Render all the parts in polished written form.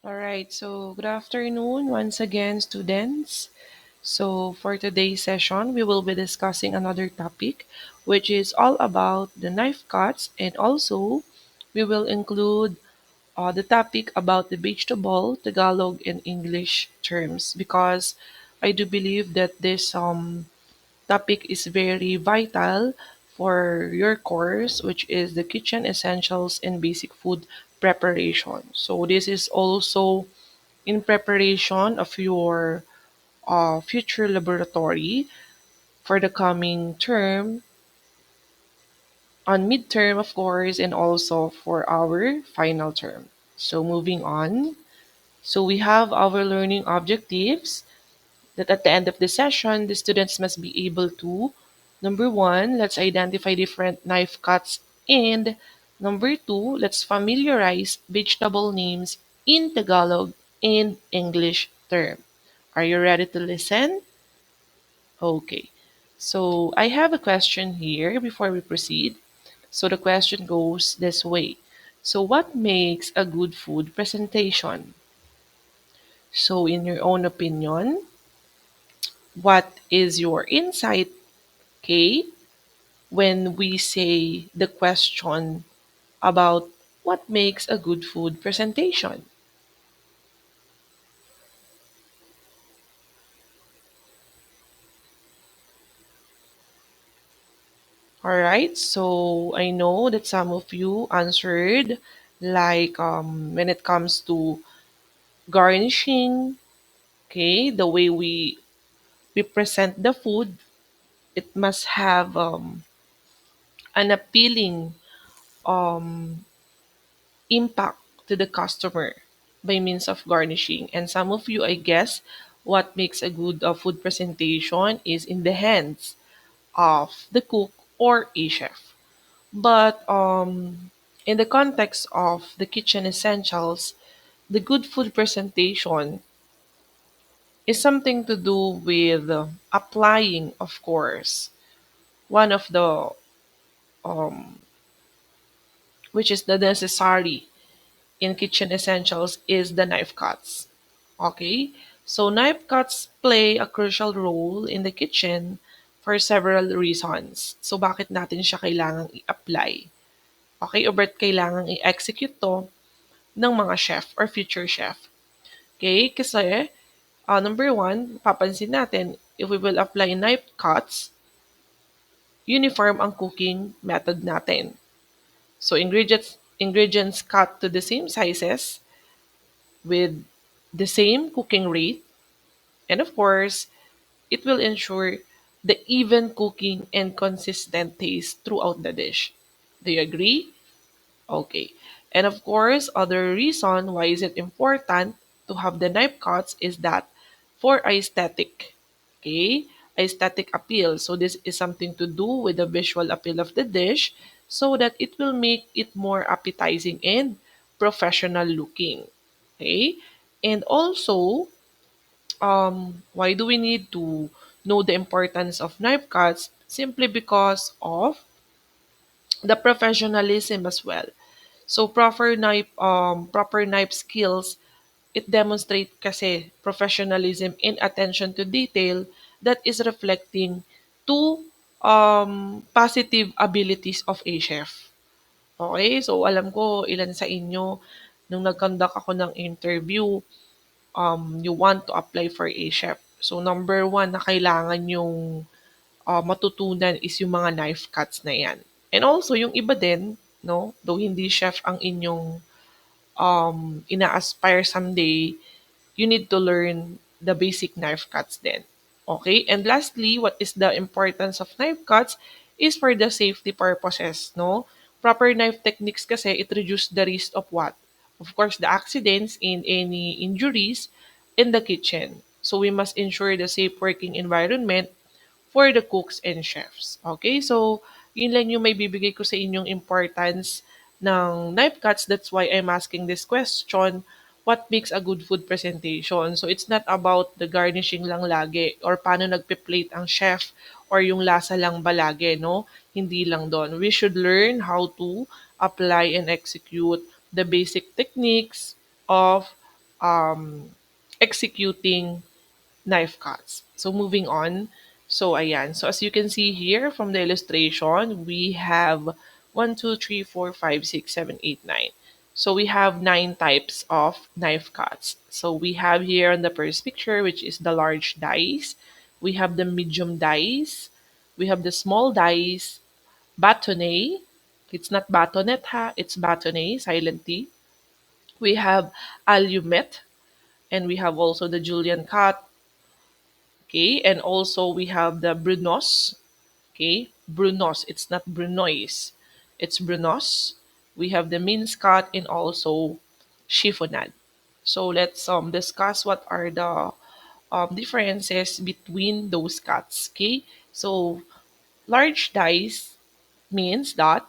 All right, so good afternoon once again, students. So, for today's session, we will be discussing another topic, which is all about the knife cuts, and also we will include the topic about the vegetable, Tagalog, and English terms, because I do believe that this topic is very vital for your course, which is the kitchen essentials and basic food preparation. So, this is also in preparation of your future laboratory for the coming term, on midterm, of course, and also for our final term. So, moving on. So, we have our learning objectives that at the end of the session, the students must be able to, number one, let's identify different knife cuts, and number two, let's familiarize vegetable names in Tagalog and English term. Are you ready to listen? Okay. So I have a question here before we proceed. So the question goes this way. So what makes a good food presentation? So in your own opinion, what is your insight, okay, when we say the question about what makes a good food presentation? All right, so I know that some of you answered like when it comes to garnishing, okay, the way we present the food, it must have an appealing um, impact to the customer by means of garnishing. And some of you, I guess, what makes a good food presentation is in the hands of the cook or a chef. But in the context of the kitchen essentials, the good food presentation is something to do with applying, of course, one of the which is the necessary in kitchen essentials is the knife cuts. Okay? So knife cuts play a crucial role in the kitchen for several reasons. So bakit natin siya kailangang i-apply? Okay? O ba't kailangang i-execute to ng mga chef or future chef? Okay? Kasi number one, papansin natin, if we will apply knife cuts, uniform ang cooking method natin. So ingredients cut to the same sizes with the same cooking rate, and of course, it will ensure the even cooking and consistent taste throughout the dish. Do you agree? Okay. And of course, other reason why is it important to have the knife cuts is that for aesthetic. Okay? Aesthetic appeal. So this is something to do with the visual appeal of the dish so that it will make it more appetizing and professional looking. Okay? And also, why do we need to know the importance of knife cuts? Simply because of the professionalism as well. So proper knife skills, it demonstrate kasi professionalism and attention to detail that is reflecting to positive abilities of a chef. Okay? So alam ko ilan sa inyo nung nag-conduct ako ng interview, you want to apply for a chef. So number one na kailangan yung matutunan is yung mga knife cuts na yan. And also, yung iba din, no, though hindi chef ang inyong ina-aspire someday, you need to learn the basic knife cuts then. Okay? And lastly, what is the importance of knife cuts is for the safety purposes, no? Proper knife techniques kasi it reduce the risk of what? Of course, the accidents and any injuries in the kitchen. So we must ensure the safe working environment for the cooks and chefs. Okay? So, yun lang yung may bibigay ko sa inyong importance ng knife cuts. That's why I'm asking this question, what makes a good food presentation? So, it's not about the garnishing lang lagi or paano nagpe-plate ang chef or yung lasa lang ba lagi, no? Hindi lang doon. We should learn how to apply and execute the basic techniques of um, executing knife cuts. So moving on. So ayan. So as you can see here from the illustration, we have 1, 2, 3, 4, 5, 6, 7, 8, 9. So we have 9 types of knife cuts. So we have here on the first picture, which is the large dice. We have the medium dice. We have the small dice, bâtonnet. It's not batonet ha, it's bâtonnet, silent T. We have allumette, and we have also the julienne cut. Okay, and also we have the brunos. Okay, brunos. It's not brunoise. It's brunos. We have the mince cut and also chiffonade. So let's discuss what are the differences between those cuts. Okay, so large dice means that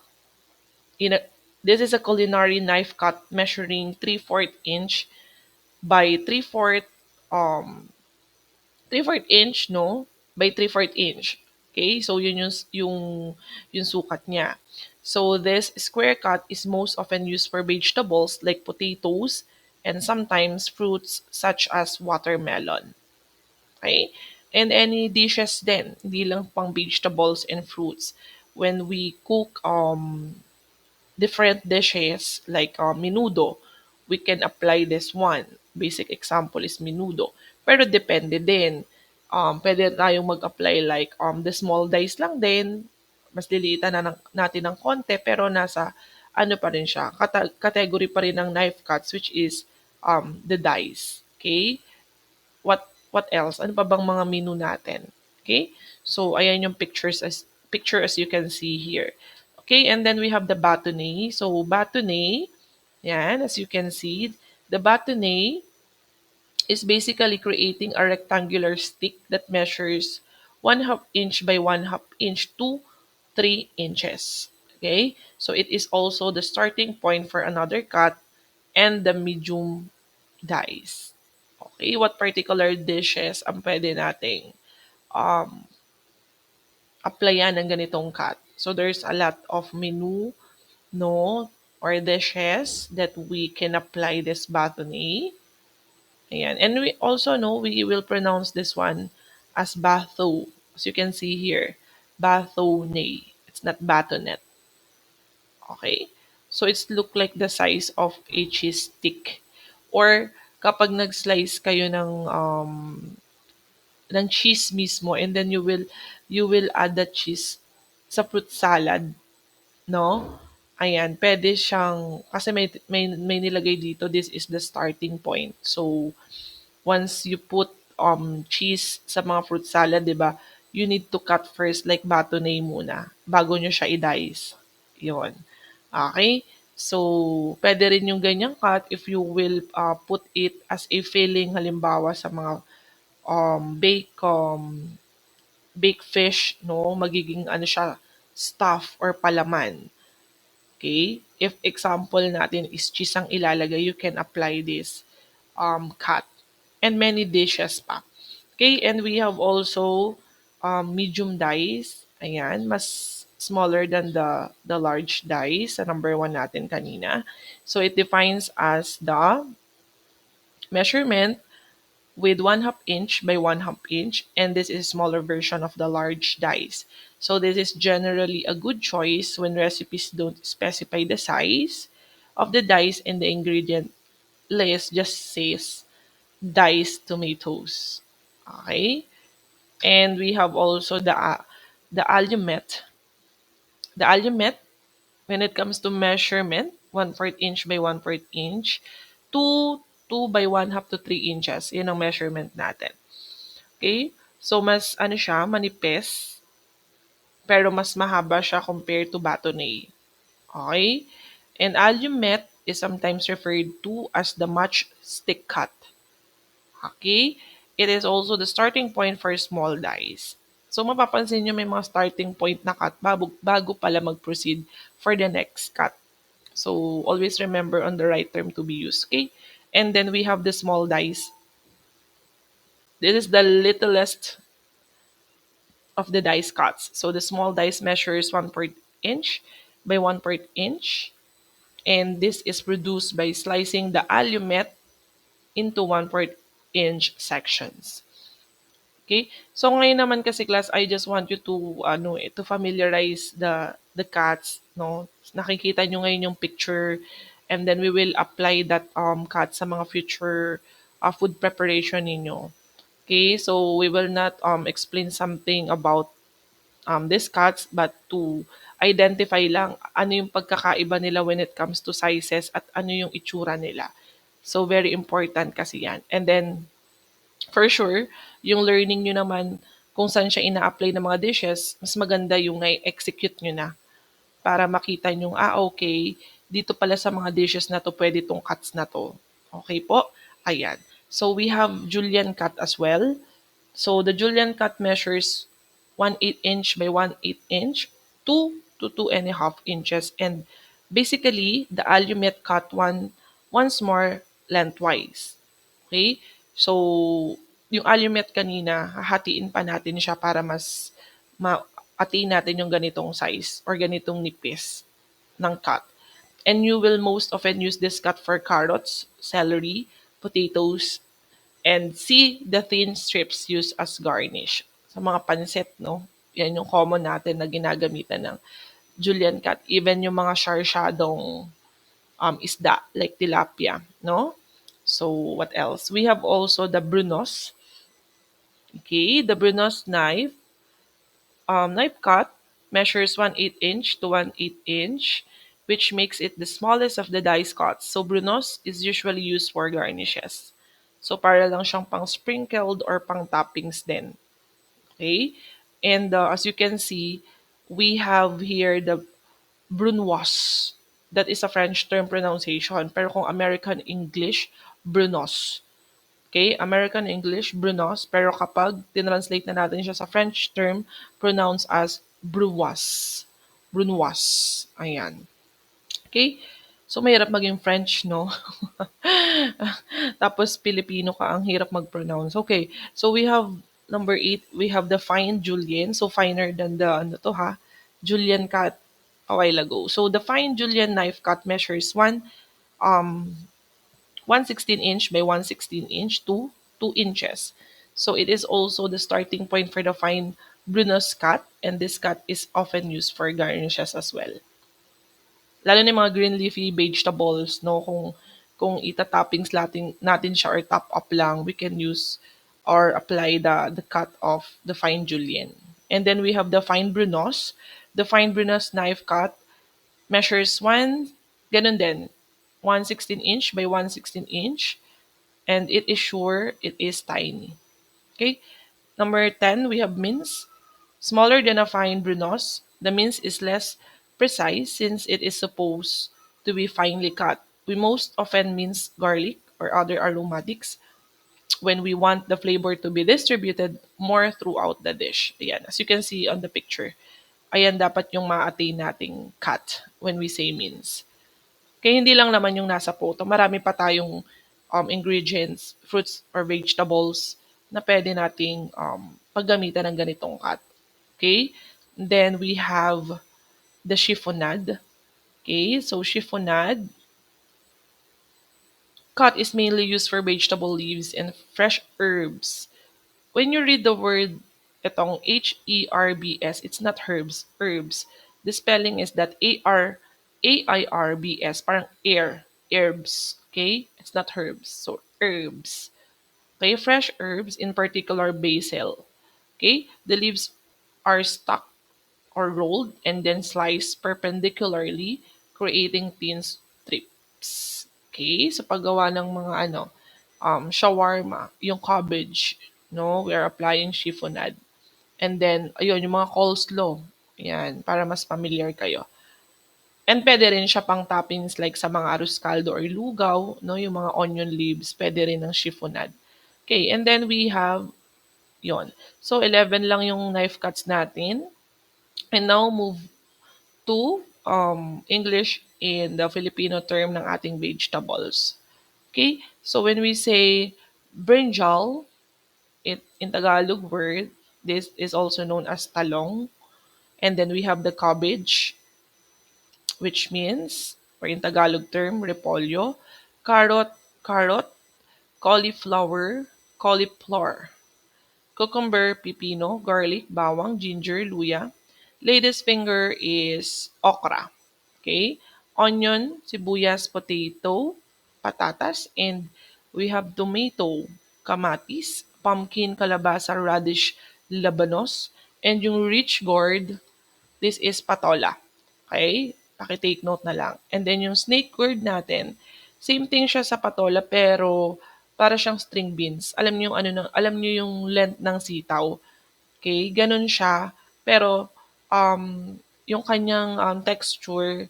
in a this is a culinary knife cut measuring 3/4 inch by 3/4 inch, no, by 3/4 inch. Okay, so yun yung sukat niya. So this square cut is most often used for vegetables like potatoes and sometimes fruits such as watermelon. Okay? And any dishes din, hindi lang pang vegetables and fruits. When we cook different dishes like menudo, we can apply this one. Basic example is menudo. Pero depende din. Pwede tayong mag-apply like the small dice lang din. Mas liliitan natin ng konti pero nasa ano pa rin siya, category pa rin ng knife cuts which is the dice. Okay? What else? Ano pa bang mga menu natin? Okay? So ayan yung picture as you can see here. Okay, and then we have the bâtonnet. So bâtonnet, yan, as you can see, the bâtonnet is basically creating a rectangular stick that measures 1/2 inch by 1/2 inch to 3 inches. Okay, so it is also the starting point for another cut and the medium dice. Okay, what particular dishes ang pwede nating um, applyan ng ganitong cut? So there's a lot of menu, no, or dishes that we can apply this bâtonnet. Ayan. And we also know we will pronounce this one as batho. As you can see here, bathonnet. It's not batonet. Okay? So it's look like the size of a cheese stick. Or kapag nag-slice kayo ng cheese mismo and then you will add the cheese sa fruit salad, no? Ayan, pwede siyang kasi may nilagay dito, this is the starting point. So once you put cheese sa mga fruit salad, 'di ba? You need to cut first like bâtonnet muna bago nyo siya i-dice. 'Yon. Okay? So, pwede rin yung ganyang cut if you will put it as a filling halimbawa sa mga um, bake um, baked fish, no? Magiging ano siya, stuff or palaman. Okay? If example natin is cheese ang ilalagay, you can apply this cut and many dishes pa. Okay? And we have also medium dice. Ayan, mas smaller than the large dice, sa number one natin kanina. So it defines as the measurement with 1/2 inch by 1/2 inch, and this is a smaller version of the large dice. So this is generally a good choice when recipes don't specify the size of the dice and the ingredient list just says diced tomatoes. Okay? And we have also the allumette. The allumette, when it comes to measurement, 1/4 inch by 1/4 inch, 2 by 1/2 to 3 inches. Yun ang measurement natin. Okay? So, mas ano siya, manipis, pero mas mahaba siya compared to bâtonnet. Okay? And allumette is sometimes referred to as the matchstick cut. Okay? It is also the starting point for small dice. So, mapapansin nyo may mga starting point na cut bago pala mag-proceed for the next cut. So, always remember on the right term to be used. Okay? And then we have the small dice. This is the littlest of the dice cuts. So the small dice measures 1/4 inch by 1/4 inch. And this is produced by slicing the allumette into 1/4 inch sections. Okay? So ngayon naman kasi class, I just want you to to familiarize the cuts, no? Nakikita nyo ngayon yung picture, and then we will apply that cut sa mga future food preparation ninyo. Okay? So we will not explain something about these cuts, but to identify lang ano yung pagkakaiba nila when it comes to sizes at ano yung itsura nila. So very important kasi yan. And then for sure, yung learning nyo naman kung saan siya ina-apply ng mga dishes, mas maganda yung na-execute nyo na para makita nyo, okay, dito pala sa mga dishes na to, pwede tong cuts na to. Okay po? Ayan. So, we have julienne cut as well. So, the julienne cut measures 1/8 inch by 1/8 inch, 2 to 2.5 inches. And basically, the alumet cut once more lengthwise. Okay? So, yung alumet kanina, hahatiin pa natin siya para mas ma-attain natin yung ganitong size or ganitong nipis ng cut. And you will most often use this cut for carrots, celery, potatoes, and see the thin strips used as garnish. Sa mga pansit, no? Yan yung common natin na ginagamitan ng julienne cut. Even yung mga sarsyadong isda like tilapia, no? So what else? We have also the brunos. Okay, the brunos knife cut measures 1/8 inch to 1/8 inch, which makes it the smallest of the dice cuts. So brunos is usually used for garnishes. So para lang siyang pang sprinkled or pang toppings din. Okay? And as you can see, we have here the brunoise. That is a French term pronunciation. Pero kung American English, brunos. Okay? American English, brunos. Pero kapag tinranslate na natin siya sa French term, pronounced as brunoise. Brunoise. Ayan. Okay? So, mahirap maging French, no? Tapos, Filipino ka, ang hirap mag-pronounce. Okay. So, we have number 8, we have the fine julienne. So, finer than the, julienne cut a while ago. So, the fine julienne knife cut measures um, 1/16 inch by 1/16 inch to 2 inches. So, it is also the starting point for the fine Bruno's cut, and this cut is often used for garnishes as well. Lalo na yung mga green leafy vegetables, no, kung ita-toppings natin siya or top up lang, we can use or apply the cut of the fine julienne. And then we have the fine brunos. The fine brunos knife cut measures ganun din, 1/16 inch by 1/16 inch, and it is sure it is tiny. Okay? Number 10, we have mince. Smaller than a fine brunos, the mince is less precise since it is supposed to be finely cut. We most often mince garlic or other aromatics when we want the flavor to be distributed more throughout the dish. Ayan, as you can see on the picture, ayan dapat yung ma-attain nating cut when we say mince. Kaya hindi lang naman yung nasa photo, marami pa tayong ingredients, fruits or vegetables na pwede nating paggamitan ng ganitong cut. Okay? Then we have the chiffonade. Okay? So chiffonade cut is mainly used for vegetable leaves and fresh herbs. When you read the word itong Herbs, it's not herbs, herbs. The spelling is that Airbs, parang herbs. Okay? It's not herbs. So herbs. Okay, fresh herbs, in particular basil. Okay? The leaves are stuck or rolled and then sliced perpendicularly, creating thin strips. Okay? So paggawa ng mga shawarma, yung cabbage, no, we are applying chiffonade. And then, ayun, yung mga coleslaw. Yan, para mas familiar kayo. And pwede rin siya pang toppings like sa mga arroz caldo or lugaw, no, yung mga onion leaves, pwede rin ng chiffonade. Okay, and then we have yon. So 11 lang yung knife cuts natin. And now move to English in the Filipino term ng ating vegetables. Okay? So when we say brinjal, in Tagalog word, this is also known as talong. And then we have the cabbage, which means, or in Tagalog term, repolyo, carrot, carrot, cauliflower, cauliflower, cucumber, pipino, garlic, bawang, ginger, luya. Lady's finger is okra. Okay? Onion, sibuyas, potato, patatas, and we have tomato, kamatis, pumpkin, kalabasa, radish, labanos, and yung rich gourd, this is patola. Okay? Paki-take note na lang. And then yung snake gourd natin, same thing siya sa patola pero para siyang string beans. Alam niyo yung length ng sitaw. Okay? Ganun siya. Pero yung kanyang texture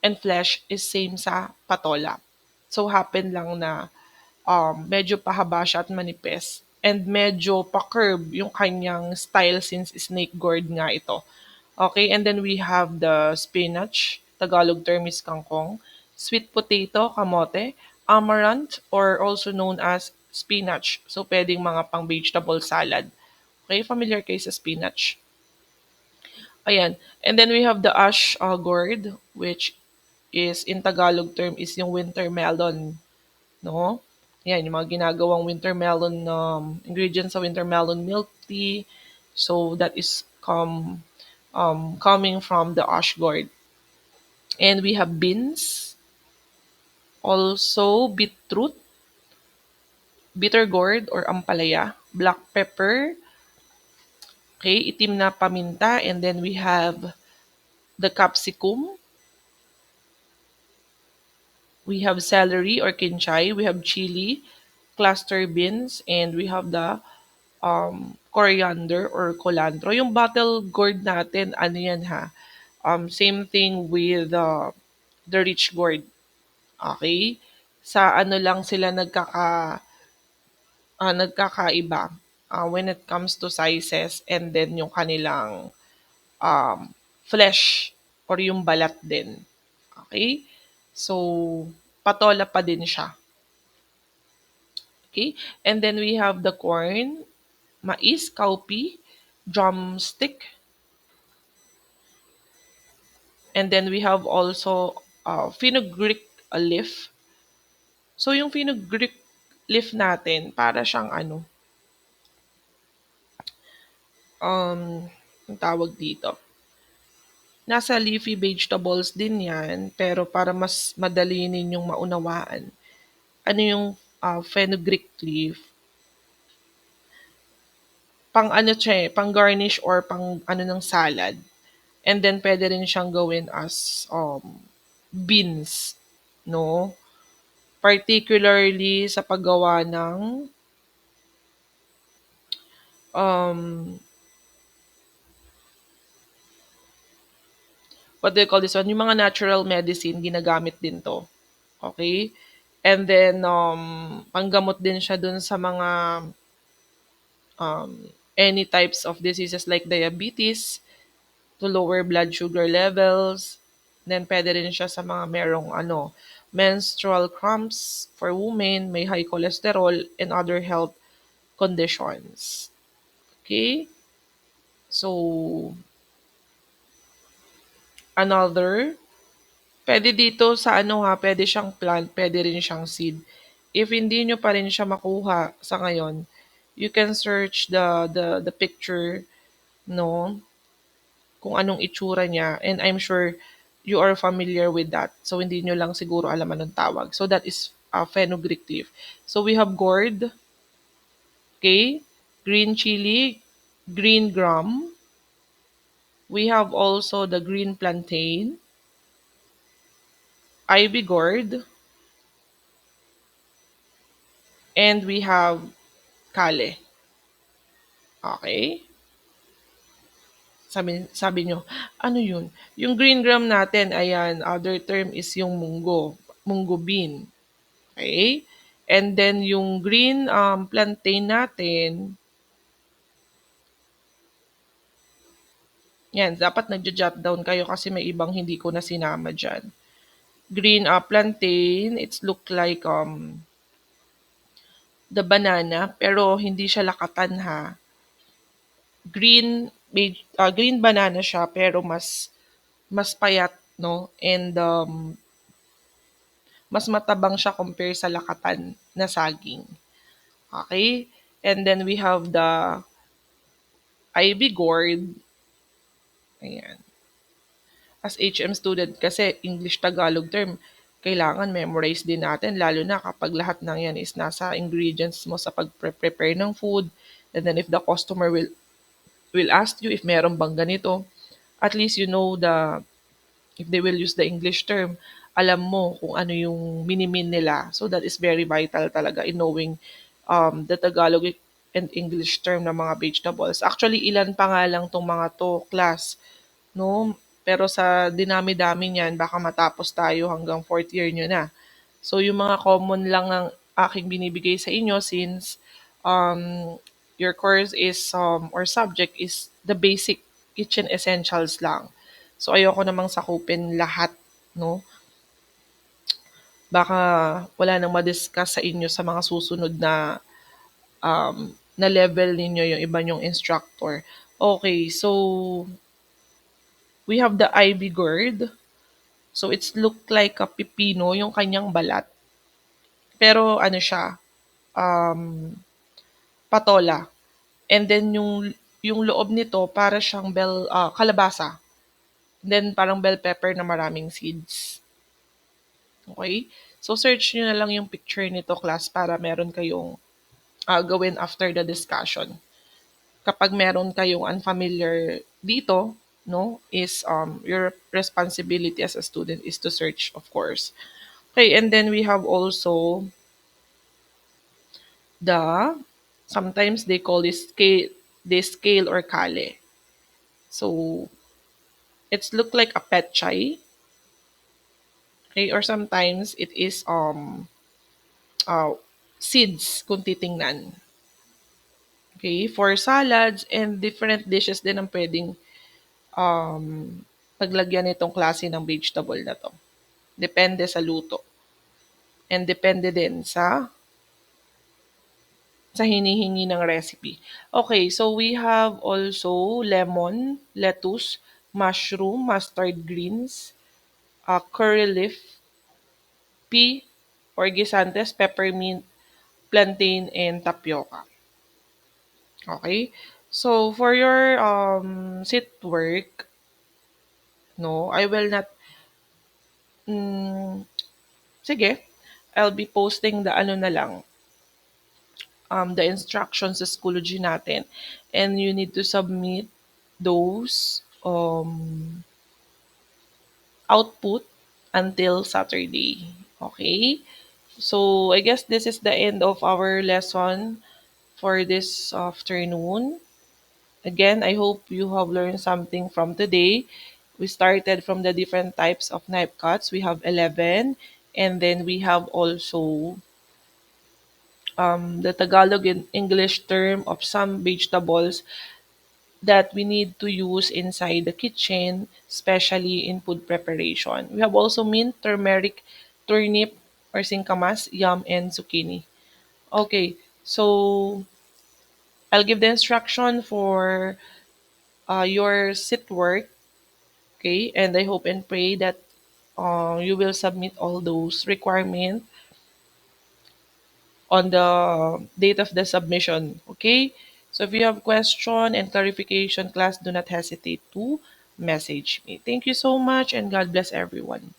and flesh is same sa patola. So happen lang na medyo pahaba siya at manipis. And medyo pa-curve yung kanyang style since snake gourd nga ito. Okay, and then we have the spinach, Tagalog term is kangkong, sweet potato, kamote, amaranth, or also known as spinach. So, pwedeng mga pang vegetable salad. Okay, familiar kayo sa spinach? Ayan. And then we have the ash gourd, which is in Tagalog term is yung winter melon. No? Yan, yung mga ginagawang winter melon ingredients sa winter melon milk tea. So that is coming from the ash gourd. And we have beans, also beetroot, bitter gourd or ampalaya, black pepper, okay, itim na paminta, and then we have the capsicum, we have celery or kinchay, we have chili, cluster beans, and we have the coriander or colantro. Yung bottle gourd natin, ano yan ha? Same thing with the rich gourd. Okay? Sa ano lang sila nagkakaiba when it comes to sizes and then yung kanilang flesh or yung balat din. Okay? So, patola pa din siya. Okay? And then we have the corn, mais, cowpea, drumstick, and then we have also fenugreek leaf. So, yung fenugreek leaf natin, para siyang ano, ang tawag dito. Nasa leafy vegetables din yan, pero para mas madali ninyong maunawaan, ano yung fenugreek leaf, pang ano siya pang garnish or pang ano ng salad. And then pwede rin siyang gawin as beans, no? Particularly sa paggawa ng um, what do you call this one? Yung mga natural medicine, ginagamit din to. Okay? And then, panggamot din siya dun sa mga any types of diseases like diabetes, to lower blood sugar levels. Then, pwede rin siya sa mga merong menstrual cramps for women, may high cholesterol, and other health conditions. Okay? So, another, pwede dito sa pwede siyang plant, pwede rin siyang seed. If hindi nyo pa rin siya makuha sa ngayon, you can search the picture, no, kung anong itsura niya. And I'm sure you are familiar with that. So, hindi nyo lang siguro alam anong tawag. So, that is fenugreek leaf. So, we have gourd, okay, green chili, green gram. We have also the green plantain, ivy gourd, and we have kale. Okay? Sabi nyo, ano yun? Yung green gram natin, ayan, other term is yung munggo bean. Okay? And then yung green plantain natin, yan, dapat nagja-jot down kayo kasi may ibang hindi ko na sinama dyan. Green plantain, it's look like the banana, pero hindi siya lakatan ha. Green banana siya pero mas payat, no? And Mas matabang siya compare sa lakatan na saging. Okay? And then we have the ivy gourd. Ayan. As HM student kasi English-Tagalog term, kailangan memorize din natin lalo na kapag lahat ng yan is nasa ingredients mo sa pag-prepare ng food. And then if the customer will ask you if meron bang ganito, at least you know the if they will use the English term, alam mo kung ano yung minimin nila. So that is very vital talaga in knowing the Tagalog and English term ng mga vegetables. Actually, ilan pa nga lang tong mga to class, no? Pero sa dinami-dami niyan, baka matapos tayo hanggang fourth year nyo na. So yung mga common lang ang aking binibigay sa inyo since your course is or subject is the basic kitchen essentials lang. So ayoko namang sakupin lahat, no? Baka wala nang ma-discuss sa inyo sa mga susunod na level ninyo yung iba nyong instructor. Okay, so we have the ivy gourd. So it's look like a pipino yung kanyang balat. Pero ano siya, patola. And then yung loob nito para siyang kalabasa. And then parang bell pepper na maraming seeds. Okay? So search niyo na lang yung picture nito class para meron kayong gawin after the discussion. Kapag meron kayong unfamiliar dito, no, is your responsibility as a student is to search, of course. Okay, and then we have also the sometimes they call this scale or kale. So it's look like a pet chai, okay, or sometimes it is uh seeds kung titingnan. Okay, for salads and different dishes din ang pwedeng um paglagyan nitong klase ng vegetable na to. Depende sa luto and depende din sa hinihingi ng recipe. Okay, so we have also lemon, lettuce, mushroom, mustard greens, curry leaf, pea, or guisantes, peppermint, plantain, and tapioca. Okay? So, for your sit work, no, I will not, mm, sige, I'll be posting the ano na lang, the instructions sa Schoology natin. And you need to submit those output until Saturday. Okay? So, I guess this is the end of our lesson for this afternoon. Again, I hope you have learned something from today. We started from the different types of knife cuts. We have 11. And then we have also the Tagalog and English term of some vegetables that we need to use inside the kitchen, especially in food preparation. We have also mint, turmeric, turnip, or singkamas, yam, and zucchini. Okay, so I'll give the instruction for your sit work. Okay, and I hope and pray that you will submit all those requirements on the date of the submission. Okay, so if you have question and clarification, class, do not hesitate to message me. Thank you so much, and God bless everyone.